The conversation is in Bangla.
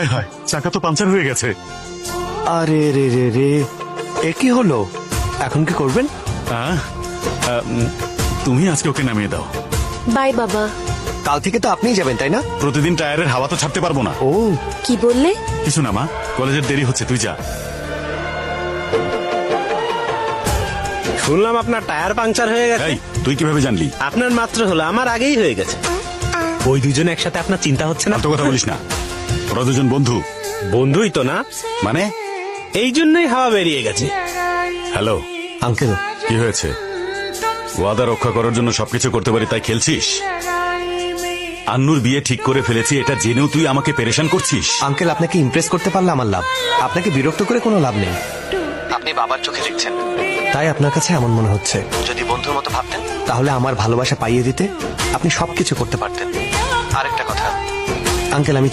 হায় হায়, চাকা তো পাঞ্চার হয়ে গেছে। আরে রে রে রে, এ কি হলো? এখন কি করবেন? আহ, তুমি আজকে ওকে নামিয়ে দাও। বাই বাবা। কাল থেকে তো আপনিই যাবেন, তাই না? প্রতিদিন টায়ারের হাওয়া তো ছাড়তে পারবো না। ও, কি বললে? কিছু না মা, কলেজের দেরি হচ্ছে, তুই যা। শুনলাম আপনার টায়ার পাংচার হয়ে গেছে। এই, তুই কিভাবে জানলি? আপনার মাত্র হলো, আমার আগেই হয়ে গেছে। ওই দুজন একসাথে আপনার চিন্তা হচ্ছে না? এত কথা বলিস না, ওরা দুজন বন্ধু। বন্ধুই তো না, মানে? এই জন্যই হাওয়া বেরিয়ে গেছে। হ্যালো আঙ্কেল, কি হয়েছে? ওয়াদা রক্ষা করার জন্য সবকিছু করতে পারি তাই খেলছিস? আন্নুর বিয়ে ঠিক করে ফেলেছি, এটা জেনেও তুই আমাকে পেরেশান করছিস। আঙ্কেল, আপনাকে ইমপ্রেস করতে পারলে আমার লাভ। আপনাকে বিরক্ত করে কোনো লাভ নেই। আপনি বাবার চোখে দেখছেন, তাই আপনার কাছে এমন মনে হচ্ছে। যদি বন্ধুর মতো ভাবতেন, তাহলে আমার ভালোবাসা পাইয়ে দিতে আপনি সবকিছু করতে পারতেন। আরেকটা কথা আঙ্কেল, আমি